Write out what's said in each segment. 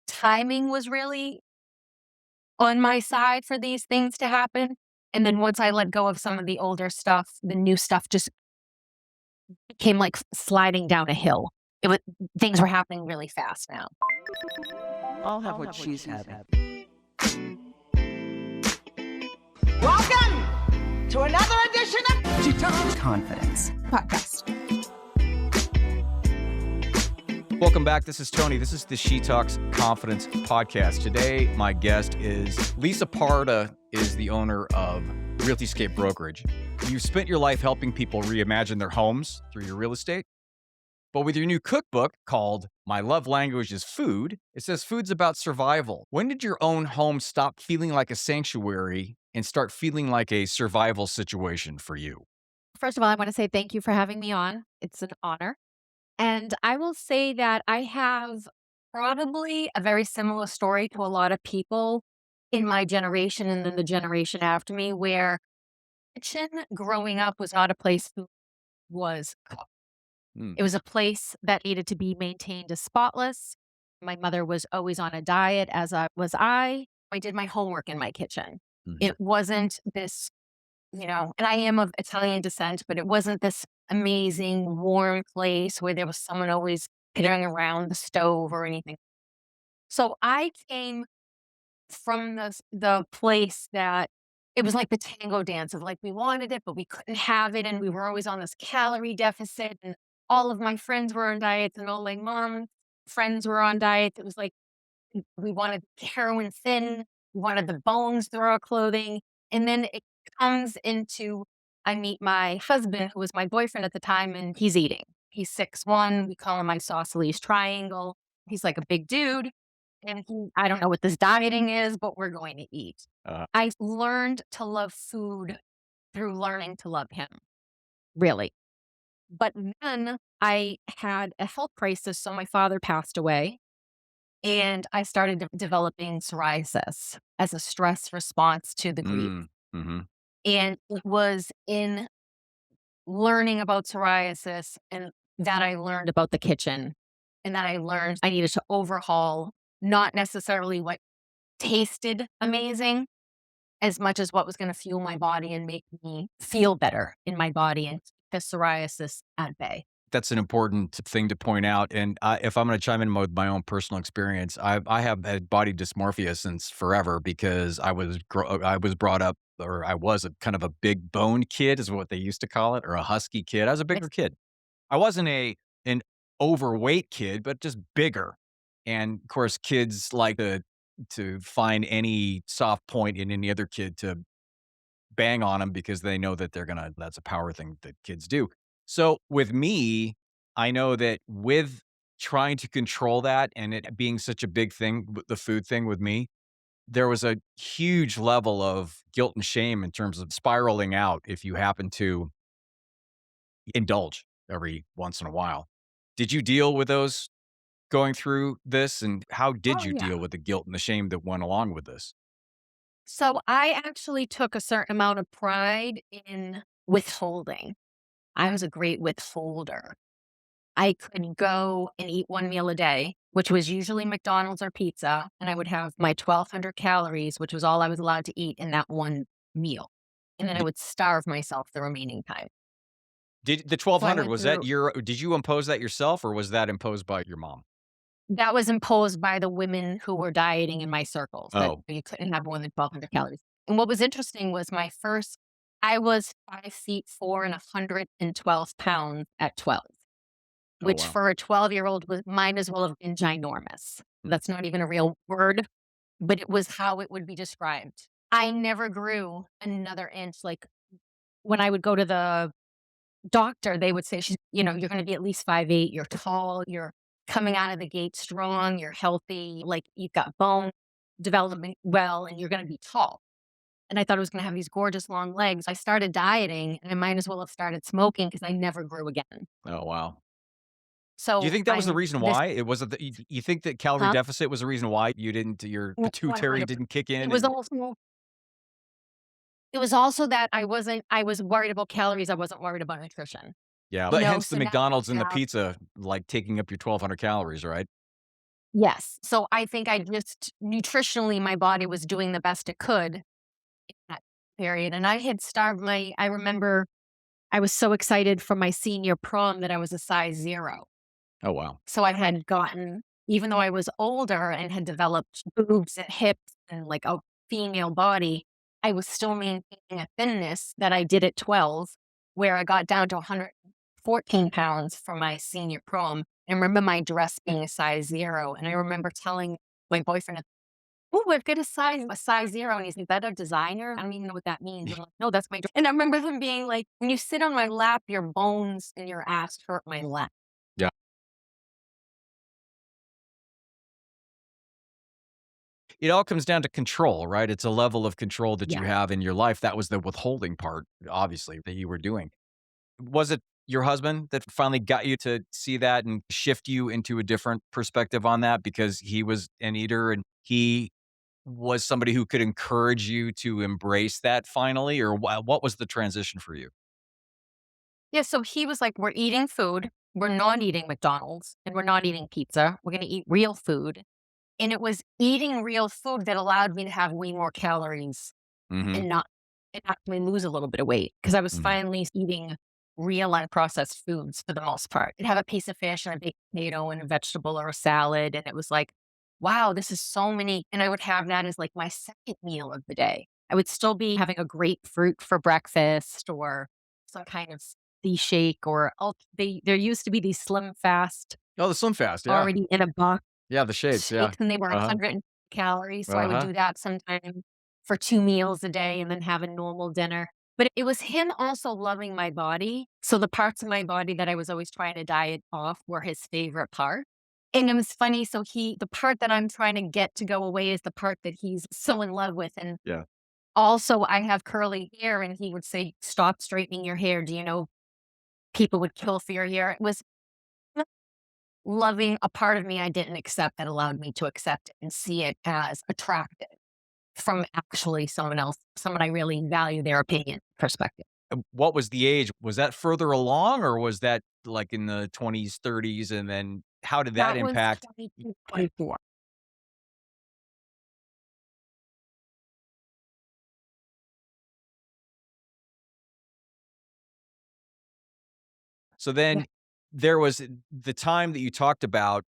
timing was really on my side for these things to happen. And then once I let go of some of the older stuff, the new stuff just became like sliding down a hill. It was things were happening really fast now. I'll have what she's having. Welcome to another edition of She talks confidence. Podcast. Welcome back. This is Tony. This is the She Talks Confidence podcast. Today, my guest is Lisa Parda, is the owner of Realtyscape Brokerage. You've spent your life helping people reimagine their homes through your real estate. But with your new cookbook called My Love Language is Food, it says food's about survival. When did your own home stop feeling like a sanctuary and start feeling like a survival situation for you? First of all, I want to say thank you for having me on. It's an honor. And I will say that I have probably a very similar story to a lot of people in my generation and then the generation after me, where kitchen growing up was not a place food was cooked. Hmm. It was a place that needed to be maintained as spotless. My mother was always on a diet, as I was I. I did my homework in my kitchen. Mhm. It wasn't this, and I am of Italian descent, but it wasn't this amazing, warm place where there was someone always pittering around the stove or anything. So I came from the place that it was like the tango dance of like we wanted it, but we couldn't have it. And we were always on this calorie deficit. And all of my friends were on diets, and all my mom's friends were on diets. It was like we wanted heroin thin, we wanted the bones through our clothing. And then it comes into I meet my husband, who was my boyfriend at the time, and he's eating. He's 6'1". We call him my isosceles triangle. He's like a big dude. And I don't know what this dieting is, but we're going to eat. Uh, I learned to love food through learning to love him, really. But then I had a health crisis. So my father passed away, and I started developing psoriasis as a stress response to the grief. mm, mhm. And it was in learning about psoriasis and that I learned about the kitchen, and that I learned I needed to overhaul not necessarily what tasted amazing as much as what was going to fuel my body and make me feel better in my body and keep the psoriasis at bay. That's an important thing to point out. And if I'm going to chime in with my own personal experience, I have had body dysmorphia since forever because I was brought up, or I was a kind of a big boned kid, is what they used to call it, or a husky kid. I was a bigger It's kid. I wasn't an overweight kid, but just bigger. And of course, kids like to find any soft point in any other kid to bang on them because they know that that's a power thing that kids do. So with me, I know that with trying to control that and it being such a big thing, the food thing with me, there was a huge level of guilt and shame in terms of spiraling out if you happen to indulge every once in a while. Did you deal with those going through this? And how did oh you yeah. deal with the guilt and the shame that went along with this? So I actually took a certain amount of pride in withholding. I was a great withholder. I could go and eat one meal a day, which was usually McDonald's or pizza, and I would have my 1,200 calories, which was all I was allowed to eat in that one meal. And then I Did, would starve myself the remaining time. did the So I 1200, went was that through your, did you impose that yourself or was that imposed by your mom? that was imposed by the women who were dieting in my circles, that Oh, you couldn't have more than 1,200 calories. And what was interesting was I was 5'4" and 112 pounds at 12. oh, Which wow. for a 12-year-old was might as well have been ginormous. That's not even a real word, but it was how it would be described. I never grew another inch. Like, when I would go to the doctor, they would say, "You're gonna be at least 5'8", you're tall, you're coming out of the gate strong, you're healthy, like, you've got bone development well, and you're gonna be tall." And I thought I was gonna have these gorgeous long legs. I started dieting, and I might as well have started smoking because I never grew again. Oh, wow. Do you So think that was the reason this why? It wasn't the you think that calorie Huh? deficit was the reason why you didn't your pituitary 100. didn't kick It in was and also it was also that I was worried about calories, I wasn't worried about nutrition. yeah, but hence the So now I McDonald's and the have pizza, like, taking up your 1,200 calories, right? Yes. So I think I just nutritionally, my body was doing the best it could in that period. And I had starved I remember I was so excited for my senior prom that I was a size 0. Oh, wow. So I had gotten, even though I was older and had developed boobs and hips and like a female body, I was still maintaining a thinness that I did at 12, where I got down to 114 pounds for my senior prom. And remember my dress being a size 0. And I remember telling my boyfriend, "Oh, I've got a size 0." And he's like, "Is that a designer? I don't even know what that means." I'm like, "No, that's my dress." And I remember him being like, "When you sit on my lap, your bones in your ass hurt my lap." Yeah. It all comes down to control, right? It's a level of control that you Yeah. have in your life. That was the withholding part, obviously, that you were doing. Was it your husband that finally got you to see that and shift you into a different perspective on that because he was an eater and he was somebody who could encourage you to embrace that finally? Or what was the transition for you? Yeah, so he was like, "We're eating food. We're not eating McDonald's and we're not eating pizza. We're gonna eat real food." And it was eating real food that allowed me to have way more calories Mhm. and not and actually lose a little bit of weight because I was Mhm. finally eating real unprocessed foods for the most part. I'd have a piece of fish and a baked potato and a vegetable or a salad, and it was like, "Wow, this is so many." And I would have that as like my second meal of the day. I would still be having a grapefruit for breakfast or some kind of tea shake or there used to be these Slim Fast Oh, the Slim Fast, yeah. already in a box Yeah, the shapes, yeah. shakes, and they were Uh-huh. 100 calories, so I would Uh-huh. do that sometime for 2 meals a day and then have a normal dinner. But it was him also loving my body, so the parts of my body that I was always trying to diet off were his favorite part. And it was funny, so the part that I'm trying to get to go away is the part that he's so in love with, and Yeah. also I have curly hair, and he would say, "Stop straightening your hair. Do you know people would kill for your hair?" It was loving a part of me I didn't accept that allowed me to accept it and see it as attractive from actually someone I really value their opinion perspective. What was the age? Was that further along or was that like in the 20s, 30s? And then how did that That was impact? 22, 24. So Yeah. then there was the time that you talked about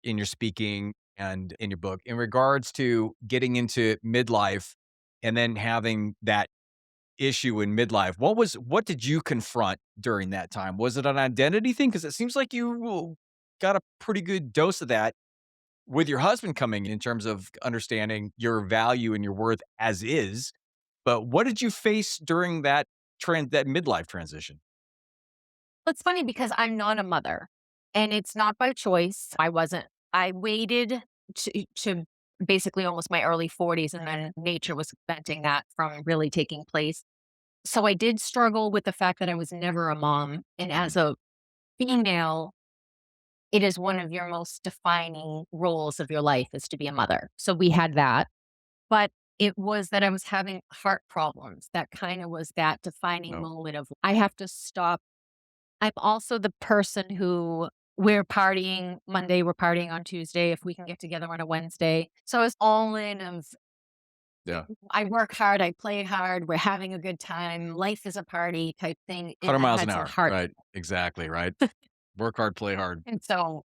in your speaking and in your book in regards to getting into midlife and then having that issue in midlife. What did you confront during that time? Was it an identity thing? Because it seems like you got a pretty good dose of that with your husband coming in terms of understanding your value and your worth as is. But what did you face during that midlife transition? It's funny because I'm not a mother and it's not by choice. I waited to basically almost my early 40s and then nature was preventing that from really taking place. So I did struggle with the fact that I was never a mom. And Mhm. as a female, it is one of your most defining roles of your life is to be a mother. So we had that, but it was that I was having heart problems. That kind of was that defining No. moment of I have to stop. I'm also the person who we're partying Monday, we're partying on Tuesday if we can get together on a Wednesday. So I was all in of Yeah. I work hard, I play hard, we're having a good time, life is a party type thing, and 100 I miles an had some hour. heart. Right. Exactly. Right. Work hard, play hard. And so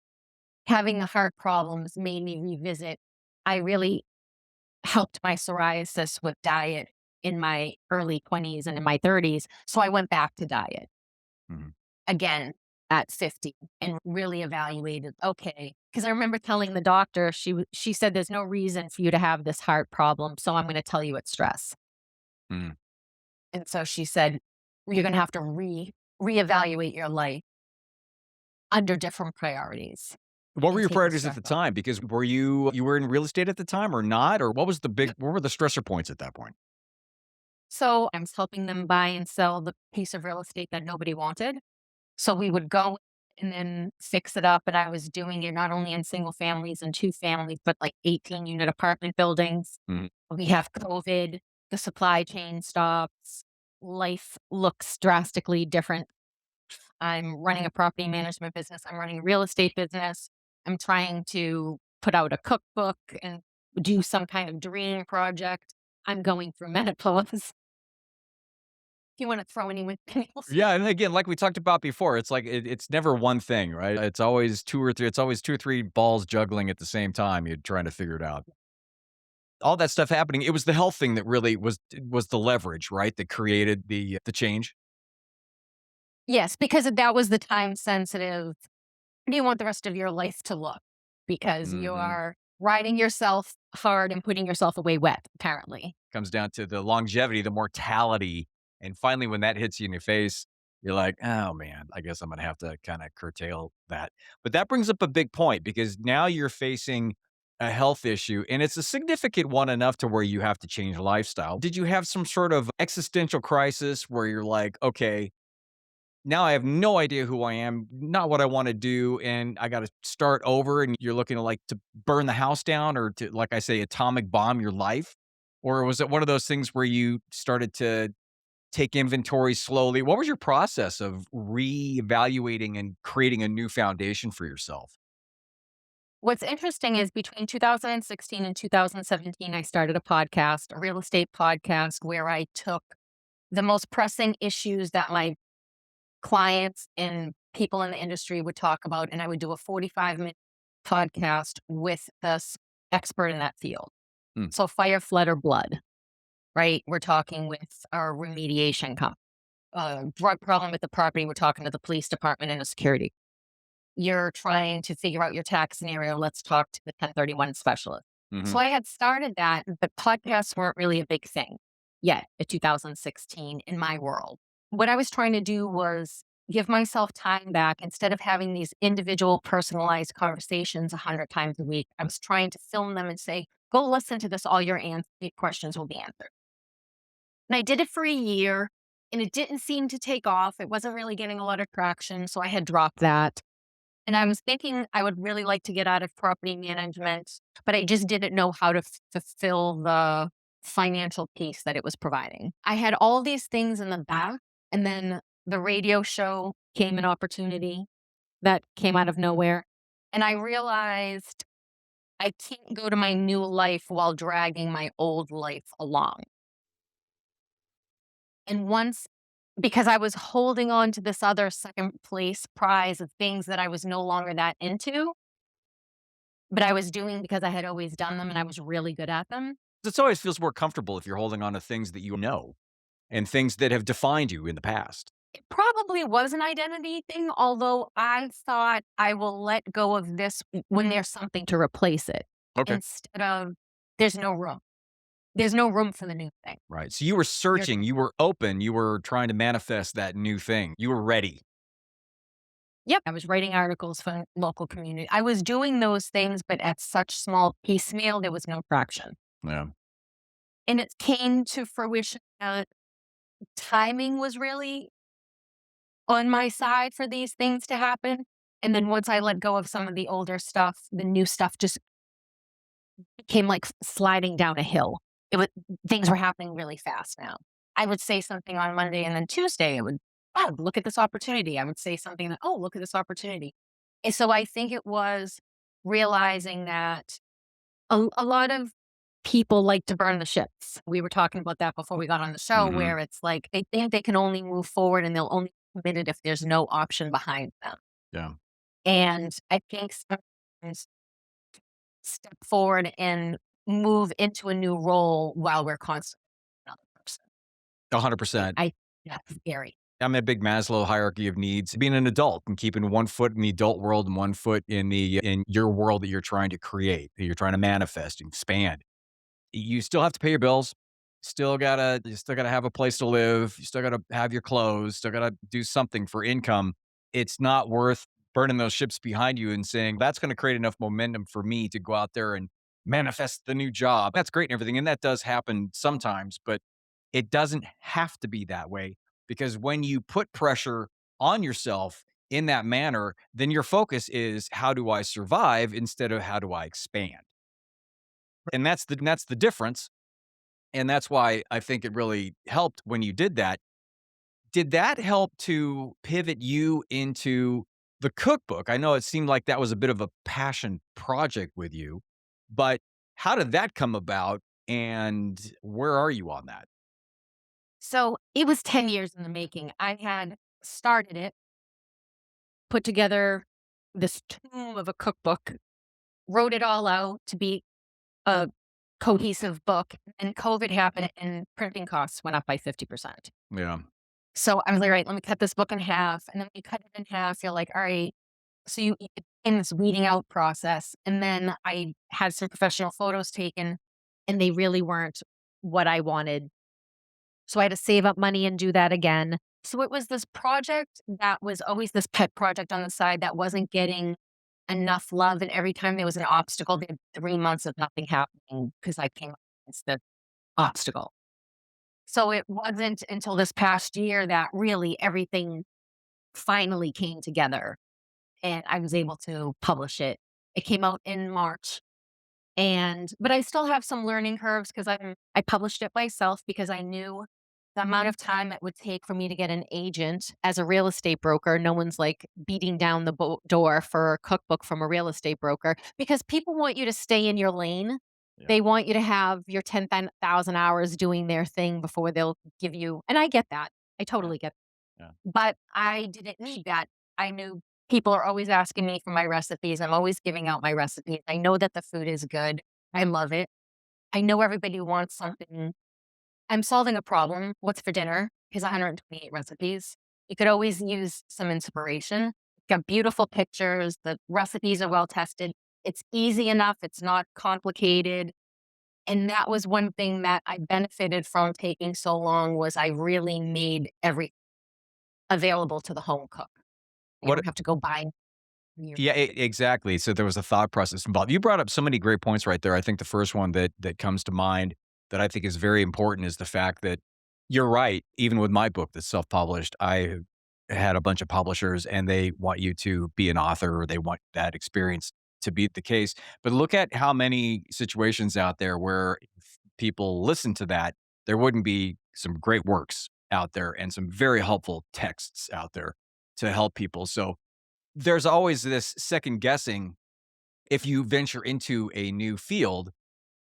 having the heart problems made me revisit. I really helped my psoriasis with diet in my early 20s and in my 30s. So I went back to diet Mhm. again at 50 and really evaluated, okay. Because I remember telling the doctor, she said, "There's no reason for you to have this heart problem. So I'm going to tell you it's stress." Mhm. And so she said, "You're going to have to reevaluate your life under different priorities What were and your take the priorities at stress the off." time? Because you were in real estate at the time or not? Or what were the stressor points at that point? So I was helping them buy and sell the piece of real estate that nobody wanted. So we would go and then fix it up. And I was doing it not only in single families and two families, but like 18-unit apartment buildings. Mhm. We have COVID, the supply chain stops, life looks drastically different. I'm running a property management business, I'm running a real estate business. I'm trying to put out a cookbook and do some kind of dream project. I'm going through menopause. If you want to throw anyone else. Yeah, and again, like we talked about before, it's like it's never one thing, right? It's always 2 or 3 it's always 2 or 3 balls juggling at the same time, you're trying to figure it out. All that stuff happening, it was the health thing that really was the leverage, right? That created the change? Yes, because that was the time sensitive. How do you want the rest of your life to look? Because you Mhm. are riding yourself hard and putting yourself away wet, apparently. Comes down to the longevity, the mortality, and finally, when that hits you in the face, you're like, "Oh, man, I guess I'm gonna have to kinda curtail that." But that brings up a big point because now you're facing a health issue, and it's a significant one enough to where you have to change lifestyle. Did you have some sort of existential crisis where you're like, "Okay, now I have no idea who I am, not what I wanna do, and I gotta start over," and you're looking to, like, to burn the house down or to, like I say, atomic bomb your life? Or was it one of those things where you started to take inventory slowly? What was your process of reevaluating and creating a new foundation for yourself? What's interesting is between 2016 and 2017, I started a podcast, a real estate podcast, where I took the most pressing issues that my clients and people in the industry would talk about, and I would do a 45-minute podcast with this expert in that field. Hmm, So, fire, flood, or blood, right? We're talking with our remediation company. Drug problem with the property, we're talking to the police department and the security. You're trying to figure out your tax scenario, let's talk to the 1031 specialist. So mhm. I had started that, but podcasts weren't really a big thing yet in 2016 in my world. What I was trying to do was give myself time back instead of having these individual personalized conversations 100 times a week. I was trying to film them and say, go listen to this, all your questions will be answered. And I did it for a year and it didn't seem to take off. It wasn't really getting a lot of traction. So I had dropped that. And I was thinking I would really like to get out of property management, but I just didn't know how to fulfill the financial piece that it was providing. I had all these things in the back, and then the radio show came an opportunity that came out of nowhere. And I realized I can't go to my new life while dragging my old life along. And once, because I was holding on to this other second place prize of things that I was no longer that into, but I was doing because I had always done them and I was really good at them. It always feels more comfortable if you're holding on to things that you know and things that have defined you in the past. It probably was an identity thing, although I thought I will let go of this when there's something to replace it Okay. instead of there's no room. There's no room for the new thing. Right. So you were You're, searching, you were open, you were trying to manifest that new thing. You were ready. yep. I was writing articles for local community. I was doing those things, but at such small piecemeal, there was no traction. Yeah. And it came to fruition that timing was really on my side for these things to happen. And then once I let go of some of the older stuff, the new stuff just became like sliding down a hill. It was things were happening really fast now. I would say something on Monday and then Tuesday it would, oh, look at this opportunity. I would say something that, oh, look at this opportunity. And so I think it was realizing that a lot of people like to burn the ships. We were talking about that before we got on the show, Mhm. where it's like they think they can only move forward and they'll only commit it if there's no option behind them. Yeah. And I think sometimes step forward and move into a new role while we're constantly another person. And 100%. that's scary. I'm a big Maslow hierarchy of needs. Being an adult and keeping one foot in the adult world and one foot in your world that you're trying to create, that you're trying to manifest and expand. You still have to pay your bills. You still gotta have a place to live. You still gotta have your clothes. Still gotta do something for income. It's not worth burning those ships behind you and saying that's going to create enough momentum for me to go out there and manifest the new job. That's great and everything, and that does happen sometimes, but it doesn't have to be that way because when you put pressure on yourself in that manner, then your focus is how do I survive instead of how do I expand. And that's the difference. And that's why I think it really helped when you did that. Did that help to pivot you into the cookbook, I know it seemed like that was a bit of a passion project with you, but how did that come about, and where are you on that? So it was 10 years in the making. I had started it, put together this tomb of a cookbook, wrote it all out to be a cohesive book, and COVID happened and printing costs went up by 50%. Yeah. So I was like, "All right, let me cut this book in half." And then when you cut it in half, you're like, "All right." So you in this weeding out process. And then I had some professional photos taken and they really weren't what I wanted. So I had to save up money and do that again. So it was this project that was always this pet project on the side that wasn't getting enough love. And every time there was an obstacle, there were 3 months of nothing happening because I came up against the obstacle. So it wasn't until this past year that really everything finally came together and I was able to publish it. It came out in March. But I still have some learning curves because I published it myself because I knew the amount of time it would take for me to get an agent as a real estate broker. No one's like beating down the door for a cookbook from a real estate broker because people want you to stay in your lane. Yeah. They want you to have your 10,000 hours doing their thing before they'll give you. And I get that. I Yeah. totally get Yeah. that. But I didn't need that. I knew people are always asking me for my recipes. I'm always giving out my recipes. I know that the food is good. I love it. I know everybody wants something. I'm solving a problem. What's for dinner? Here's 128 recipes. You could always use some inspiration. Got beautiful pictures. The recipes are well tested. It's easy enough. It's not complicated. And that was one thing that I benefited from taking so long was I really made every available to the home cook. You What don't have to go buy your Yeah, exactly. So there was a thought process involved. You brought up so many great points right there. I think the first one that comes to mind that I think is very important is the fact that you're right. Even with my book that's self-published, I had a bunch of publishers and they want you to be an author or they want that experience to be the case. But look at how many situations out there where if people listen to that, there wouldn't be some great works out there and some very helpful texts out there to help people. So there's always this second guessing if you venture into a new field.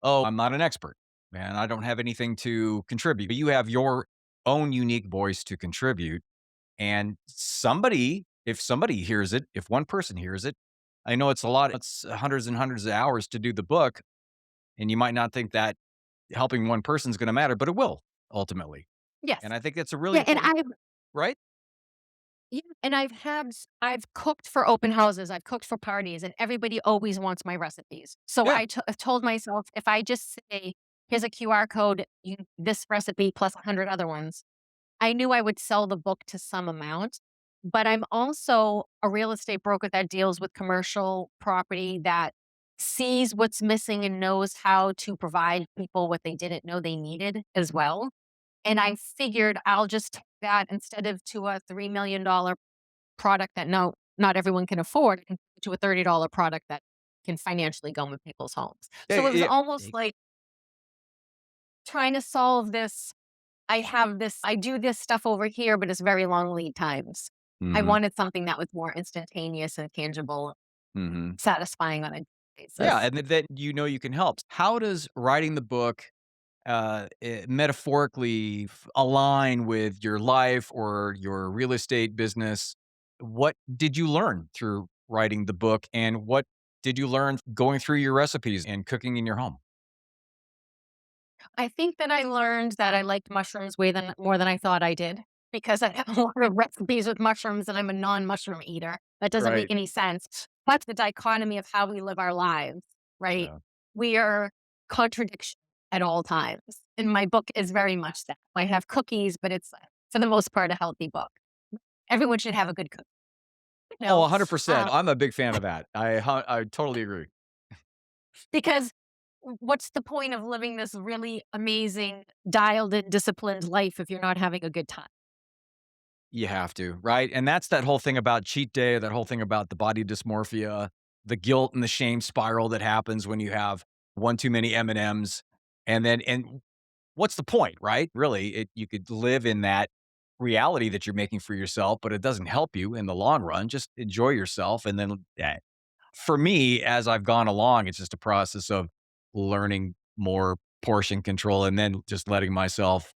Oh, I'm not an expert, man. I don't have anything to contribute. But you have your own unique voice to contribute. And if somebody hears it, if one person hears it, I know it's a lot, it's hundreds and hundreds of hours to do the book. And you might not think that helping one person is going to matter, but it will ultimately. Yes. And I think that's a really Yeah, and important, right? I've cooked for open houses, I've cooked for parties, and everybody always wants my recipes. So Yeah. I've told myself, if I just say, "Here's a QR code, you this recipe plus 100 other ones," I knew I would sell the book to some amount. But I'm also a real estate broker that deals with commercial property that sees what's missing and knows how to provide people what they didn't know they needed as well. And I figured I'll just take that instead of to a $3 million product that not everyone can afford, I can put it to a $30 product that can financially go in people's homes. Yeah. So it was Yeah. almost like trying to solve this. I do this stuff over here, but it's very long lead times. I Hmm. wanted something that was more instantaneous and tangible, Hmm. satisfying on a Yeah. basis. And that you can help. How does writing the book metaphorically align with your life or your real estate business? What did you learn through writing the book, and what did you learn going through your recipes and cooking in your home? I think that I learned that I liked mushrooms way than more than I thought I did because I have a lot of recipes with mushrooms and I'm a non-mushroom eater. That doesn't make Right. any sense. But the dichotomy of how we live our lives, right? Yeah. We are contradiction at all times. And my book is very much that. I have cookies, but it's for the most part a healthy book. Everyone should have a good cook, you Oh, know, 100%. um, I'm a big fan of that. I totally agree. because what's the point of living this really amazing, dialed in, disciplined life if you're not having a good time? You have to, right? And that's that whole thing about cheat day, that whole thing about the body dysmorphia, the guilt and the shame spiral that happens when you have one too many M&Ms. And what's the point, right? Really, you could live in that reality that you're making for yourself, but it doesn't help you in the long run. Just enjoy yourself. And then for me, as I've gone along, it's just a process of learning more portion control and then just letting myself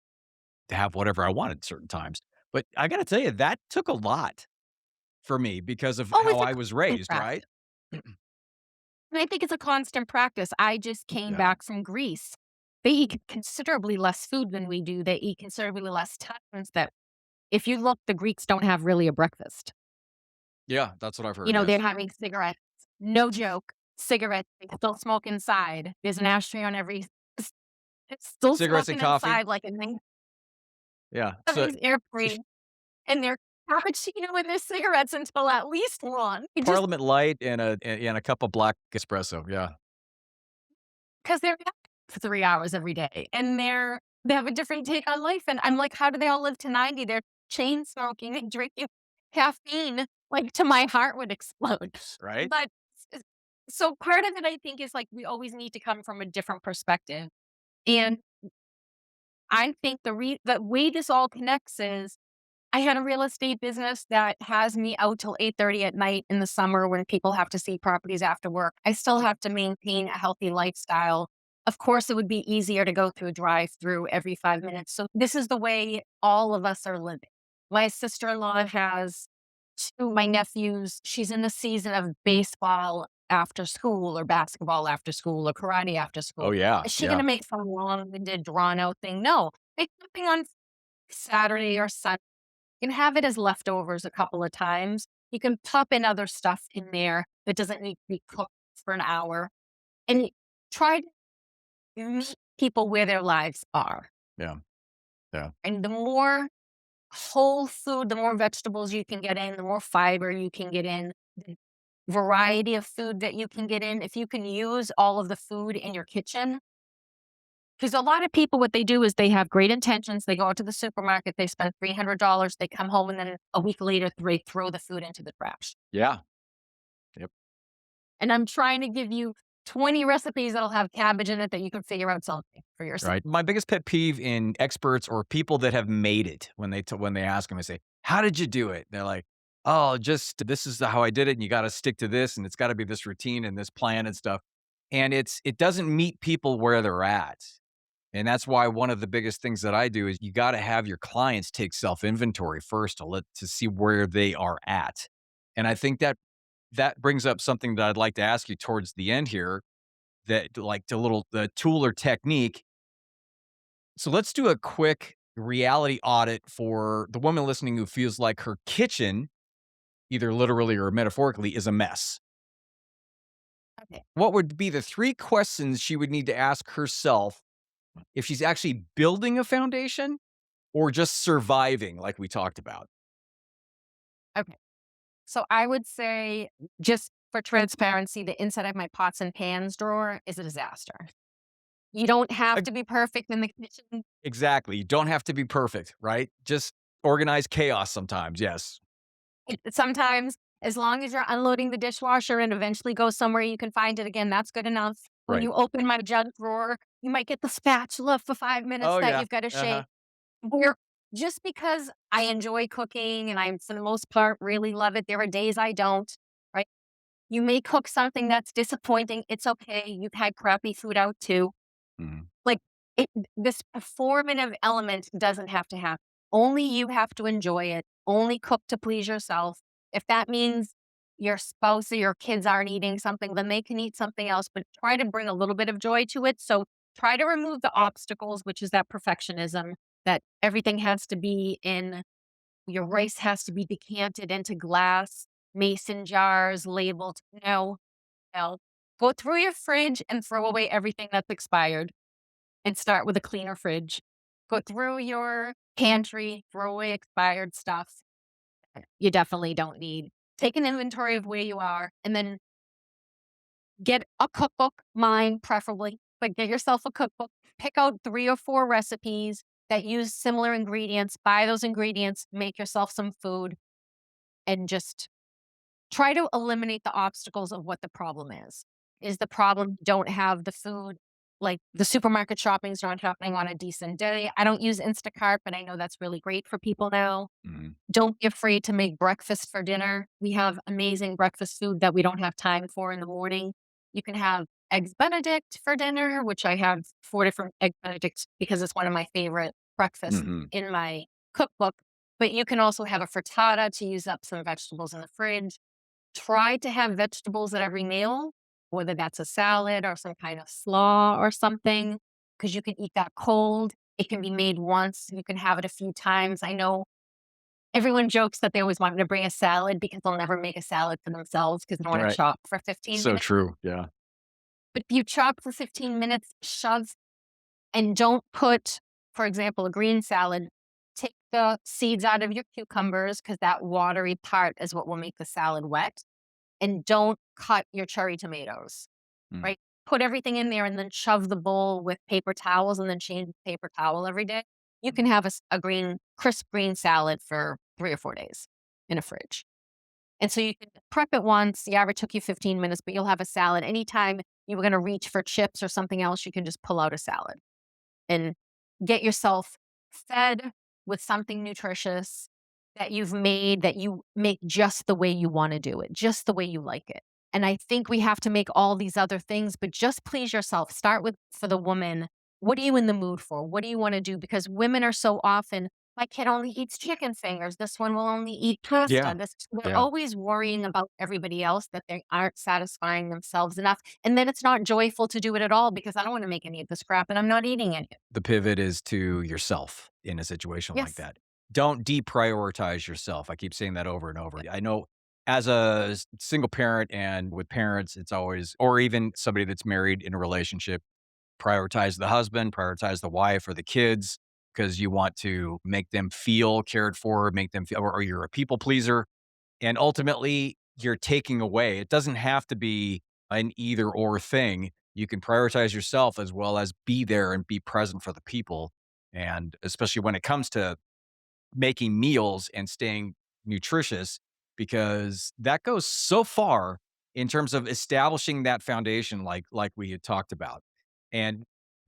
have whatever I want at certain times. But I got to tell you, that took a lot for me because of Oh, how it's a I was constant raised, practice. right? And I think it's a constant practice. I just came Yeah. back from Greece. They eat considerably less food than we do. They eat considerably less times that if you look, the Greeks don't have really a breakfast. Yeah, that's what I've You heard. know, they're Yes. having cigarettes. No joke. Cigarettes. They still smoke inside. There's an ashtray on every s it's still Cigarettes and smoking coffee. inside like a nice Yeah. So everything's airplane, and their cappuccino and their cigarettes until at least 1. It just Parliament Light and a cup of black espresso. Yeah. 'cause they're active for 3 hours every day, and they have a different take on life, and I'm like, "How do they all live to 90?" They're chain smoking and drinking caffeine, like, to my heart would explode. Right. But s so part of it, I think, is, like, we always need to come from a different perspective, and I think the way this all connects is I had a real estate business that has me out till 8:30 at night in the summer when people have to see properties after work. I still have to maintain a healthy lifestyle. Of course, it would be easier to go through a drive-through every 5 minutes. So this is the way all of us are living. My sister-in-law has 2 my nephews. She's in the season of baseball after school or basketball after school or karate after Oh, school. yeah. Is she Yeah. gonna make some long-winded, drawn-out thing? No. Make something on Saturday or Sunday. You can have it as leftovers a couple of times. You can pop in other stuff in there that doesn't need to be cooked for an hour, and try to meet people where their lives are. Yeah. Yeah. And the more whole food, the more vegetables you can get in, the more fiber you can get in, the variety of food that you can get in. If you can use all of the food in your kitchen, because a lot of people, what they do is they have great intentions. They go out to the supermarket, they spend $300, they come home, and then a week later, they throw the food into the trash. Yeah. Yep. And I'm trying to give you 20 recipes that'll have cabbage in it that you can figure out something for yourself. Right. My biggest pet peeve in experts or people that have made it when when they ask them, I say, "How did you do it?" They're like, "Oh, just this is how I did it, and you got to stick to this, and it's got to be this routine and this plan and stuff." And it doesn't meet people where they're at, and that's why one of the biggest things that I do is you got to have your clients take self inventory first to see where they are at. And I think that brings up something that I'd like to ask you towards the end here. That like the tool or technique. So let's do a quick reality audit for the woman listening who feels like her kitchen, either literally or metaphorically, is a mess. Okay. What would be the 3 questions she would need to ask herself if she's actually building a foundation or just surviving, like we talked about? Okay. So I would say, just for transparency, the inside of my pots and pans drawer is a disaster. You don't have Eg to be perfect in the kitchen. Exactly. You don't have to be perfect, right? Just organized chaos sometimes. Yes. Sometimes, as long as you're unloading the dishwasher and eventually go somewhere you can find it again, that's good enough. When Right. you open my junk drawer, you might get the spatula for 5 minutes Oh, that yeah. you've got to Uh-huh. shake. Where just because I enjoy cooking and I, for the most part, really love it, there are days I don't, right? You may cook something that's disappointing. It's okay. You've had crappy food out too. Mhm. Like, this performative element doesn't have to happen. Only you have to enjoy it. Only cook to please yourself. If that means your spouse or your kids aren't eating something, then they can eat something else, but try to bring a little bit of joy to it. So try to remove the obstacles, which is that perfectionism, that everything has to be in your rice has to be decanted into glass, mason jars, labeled. No, no. Go through your fridge and throw away everything that's expired and start with a cleaner fridge. Go through your pantry, throw away expired stuff you definitely don't need. Take an inventory of where you are and then get a cookbook, mine preferably, but get yourself a cookbook. Pick out 3 or 4 recipes that use similar ingredients. Buy those ingredients, make yourself some food, and just try to eliminate the obstacles of what the problem is. Is the problem you don't have the food? like the supermarket shopping's not happening on a decent day. I don't use Instacart, but I know that's really great for people now. Mhm. Don't be afraid to make breakfast for dinner. We have amazing breakfast food that we don't have time for in the morning. You can have eggs Benedict for dinner, which I have 4 different egg Benedicts because it's one of my favorite breakfasts Mhm. in my cookbook. But you can also have a frittata to use up some vegetables in the fridge. Try to have vegetables at every meal, whether that's a salad or some kind of slaw or something, because you can eat that cold. It can be made once. You can have it a few times. I know everyone jokes that they always want me to bring a salad because they'll never make a salad for themselves because they don't want to Right. chop for 15 So minutes. true. Yeah. But if you chop for 15 minutes, shove, and don't put, for example, a green salad, take the seeds out of your cucumbers because that watery part is what will make the salad wet. And don't cut your cherry tomatoes, Mm. right? Put everything in there and then shove the bowl with paper towels and then change the paper towel every day. You can have a green, crisp green salad for 3 or 4 days in a fridge. And so you can prep it once. Yeah, it took you 15 minutes, but you'll have a salad. Anytime you were going to reach for chips or something else, you can just pull out a salad and get yourself fed with something nutritious that you've made that you make just the way you want to do it, just the way you like it. And I think we have to make all these other things, but just please yourself. Start with for the woman. What are you in the mood for? What do you want to do? Because women are so often, my kid only eats chicken fingers. This one will only eat pasta. Yeah. We're Yeah. always worrying about everybody else that they aren't satisfying themselves enough. And then it's not joyful to do it at all because I don't want to make any of this crap and I'm not eating it. The pivot is to yourself in a situation like Yes. that. Don't deprioritize yourself. I keep saying that over and over. I know as a single parent and with parents, it's always, or even somebody that's married in a relationship, prioritize the husband, prioritize the wife or the kids because you want to make them feel cared for, make them feel, or you're a people pleaser. And ultimately, you're taking away. It doesn't have to be an either or thing. You can prioritize yourself as well as be there and be present for the people. And especially when it comes to making meals and staying nutritious, because that goes so far in terms of establishing that foundation, like we had talked about, and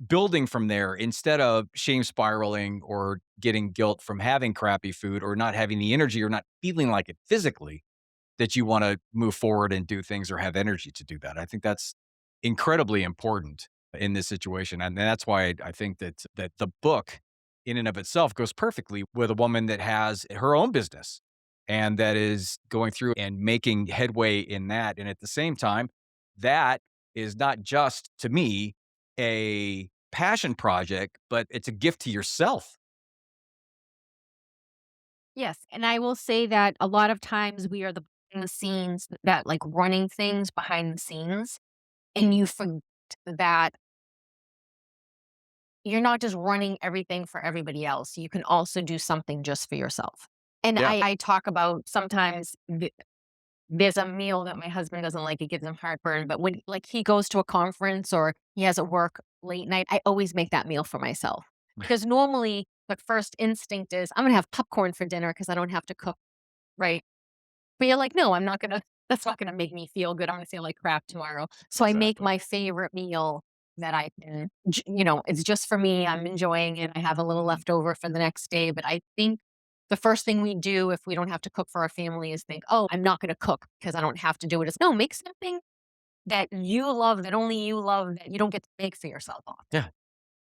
building from there instead of shame spiraling or getting guilt from having crappy food or not having the energy or not feeling like it physically that you wanna move forward and do things or have energy to do that. I think that's incredibly important in this situation, and that's why I think that the book in and of itself goes perfectly with a woman that has her own business and that is going through and making headway in that, and at the same time, that is not just, to me, a passion project, but it's a gift to yourself. Yes, and I will say that a lot of times we are the behind the scenes that like running things behind the scenes, and you forget that you're not just running everything for everybody else. You can also do something just for yourself. And Yeah. I talk about sometimes there's a meal that my husband doesn't like. It gives him heartburn. But when like he goes to a conference or he has at work late night, I always make that meal for myself because normally the first instinct is I'm gonna have popcorn for dinner because I don't have to cook, right? But you're like, "No, I'm not gonna that's not gonna make me feel good. I'm gonna feel like crap tomorrow." So I make Exactly. my favorite meal that I can it's just for me. I'm enjoying it. I have a little Mhm. left over for the next day, but I think the first thing we do if we don't have to cook for our family is think, "Oh, I'm not gonna cook because I don't have to do it." It's no, make something that you love, that only you love, that you don't get to make for yourself often. Yeah.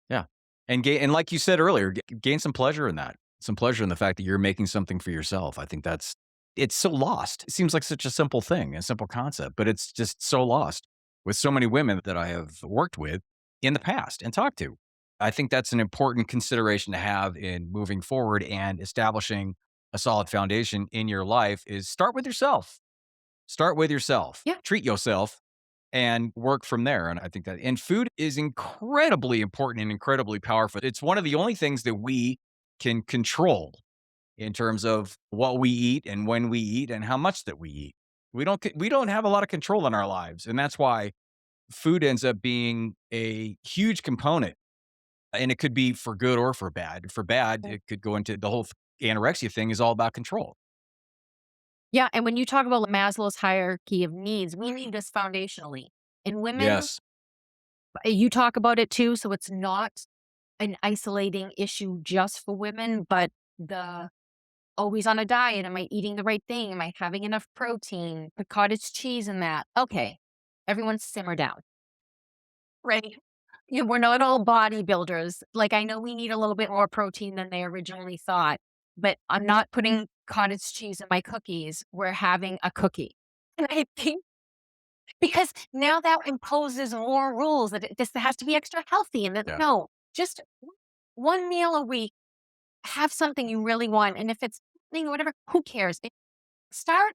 Yeah. And like you said earlier, gain some pleasure in that. Some pleasure in the fact that you're making something for yourself. I think that's it's so lost. It seems like such a simple thing, a simple concept, but it's just so lost with so many women that I have worked with in the past and talked to. I think that's an important consideration to have in moving forward and establishing a solid foundation in your life is start with yourself. Start with yourself. Yeah. Treat yourself and work from there. And I think that and food is incredibly important and incredibly powerful. It's one of the only things that we can control in terms of what we eat and when we eat and how much that we eat. We don't have a lot of control in our lives, and that's why food ends up being a huge component. And it could be for good or for bad. For bad, it could go into the whole anorexia thing is all about control. Yeah, and when you talk about Maslow's hierarchy of needs, we need this foundationally. In women, Yes. You talk about it too, so it's not an isolating issue just for women, but the always on a diet. Am I eating the right thing? Am I having enough protein? Put cottage cheese in that. Okay. Everyone simmer down. Right. Yeah, we're not all bodybuilders. Like, I know we need a little bit more protein than they originally thought, but I'm not putting cottage cheese in my cookies. We're having a cookie. And I think because now that imposes more rules that this has to be extra healthy. And that, Yeah. no, just one meal a week, have something you really want. And if it's whatever, who cares? Start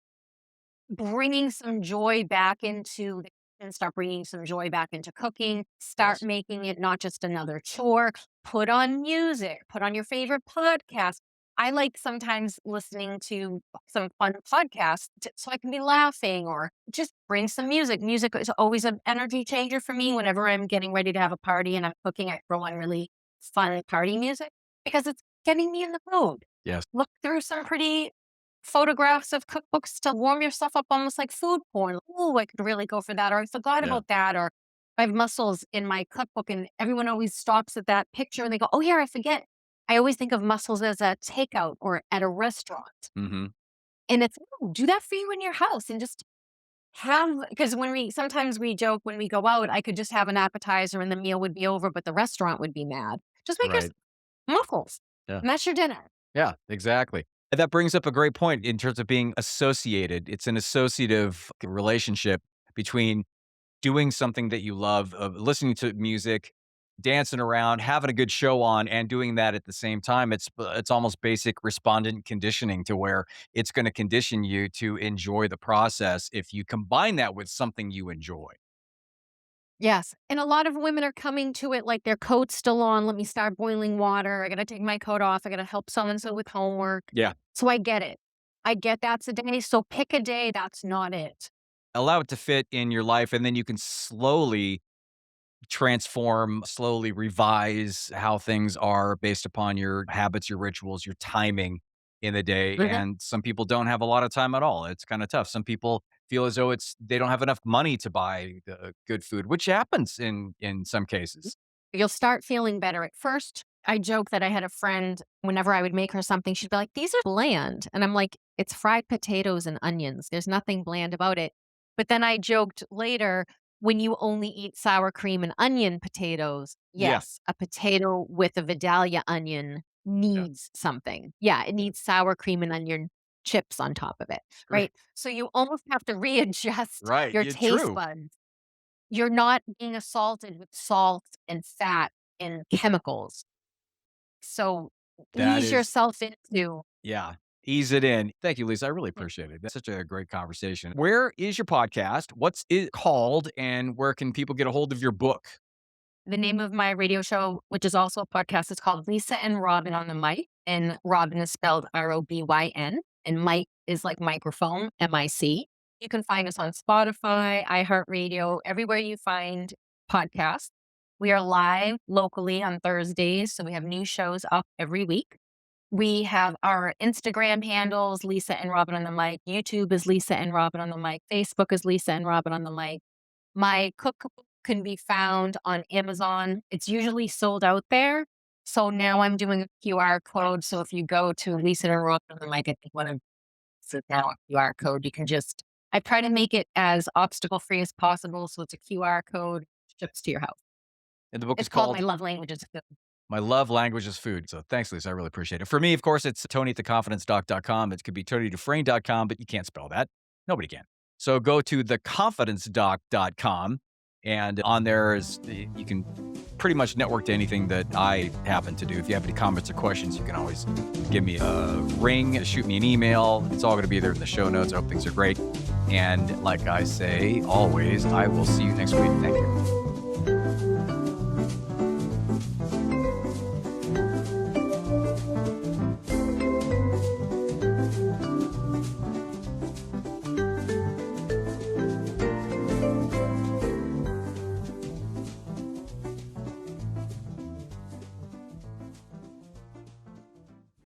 bringing some joy back into the kitchen, start bringing some joy back into cooking, start Yes. making it not just another chore. Put on music, put on your favorite podcast. I like sometimes listening to some fun podcasts so I can be laughing or just bring some music. Music is always an energy changer for me whenever I'm getting ready to have a party and I'm cooking. I throw on really fun party music because it's getting me in the mood. Yes. Look through some pretty photographs of cookbooks to warm yourself up almost like food porn. Oh, I could really go for that. Or I forgot Yeah. about that. Or I have mussels in my cookbook and everyone always stops at that picture and they go, oh, yeah, I forget. I always think of mussels as a takeout or at a restaurant. Mm-hmm. And it's, "Oh, do that for you in your house and just have, because sometimes we joke when we go out, I could just have an appetizer and the meal would be over, but the restaurant would be mad. Just make your Right. mussels. Yeah. And that's your dinner. Yeah, exactly. And that brings up a great point in terms of being associated. It's an associative relationship between doing something that you love, listening to music, dancing around, having a good show on, and doing that at the same time. It's almost basic respondent conditioning to where it's going to condition you to enjoy the process if you combine that with something you enjoy. Yes, and a lot of women are coming to it like their coat's still on, "Let me start boiling water, I gotta take my coat off, I gotta help so and so with homework." Yeah. So I get it. I get that's a day, so pick a day that's not it. Allow it to fit in your life, and then you can slowly transform, slowly revise how things are based upon your habits, your rituals, your timing in the day. Mhm, And some people don't have a lot of time at all. It's kind of tough. Some people feel as though they don't have enough money to buy the good food, which happens in some mhm. cases. You'll start feeling better. At first, I joke that I had a friend, whenever I would make her something, she'd be like, "These are bland." And I'm like, "It's fried potatoes and onions. There's nothing bland about it." But then I joked later, when you only eat sour cream and onion potatoes, Yeah. yes, a potato with a Vidalia onion Yeah. needs something. Yeah, it needs sour cream and onion chips on top of it, right? So you almost have to readjust Right. your Yeah, taste true. buds. You're not being assaulted with salt and fat and chemicals. So That ease is, yourself into yeah. Ease it in. Thank you, Lisa. I really appreciate it. That's such a great conversation. Where is your podcast? What's it called? And where can people get a hold of your book? the name of my radio show, which is also a podcast. Is called Lisa and Robin on the Mic. And Robin is spelled Robyn. And Mike is like microphone, MIC. You can find us on Spotify, iHeartRadio, everywhere you find podcasts. We are live locally on Thursdays. So we have new shows up every week. We have our Instagram handles, Lisa and Robin on the Mic. YouTube is Lisa and Robin on the Mic. Facebook is Lisa and Robin on the Mic. My cookbook can be found on Amazon. It's usually sold out there. So now I'm doing a QR code. So if you go to Lisa and Robin on the Mic, I think one of so now a QR code, you can just, I try to make it as obstacle free as possible. So it's a QR code, ships to your house. And the book is It's called My called Love Languages of Food. My Love Language is Food. So thanks, Lisa. I really appreciate it. For me, of course, it's Tony at theconfidencedoc.com. It could be TonyDufresne.com, but you can't spell that. Nobody can. So go to theconfidencedoc.com. And on there you can pretty much network to anything that I happen to do. If you have any comments or questions, you can always give me a ring, shoot me an email. It's all going to be there in the show notes. I hope things are great. And like I say, always, I will see you next week. Thank you.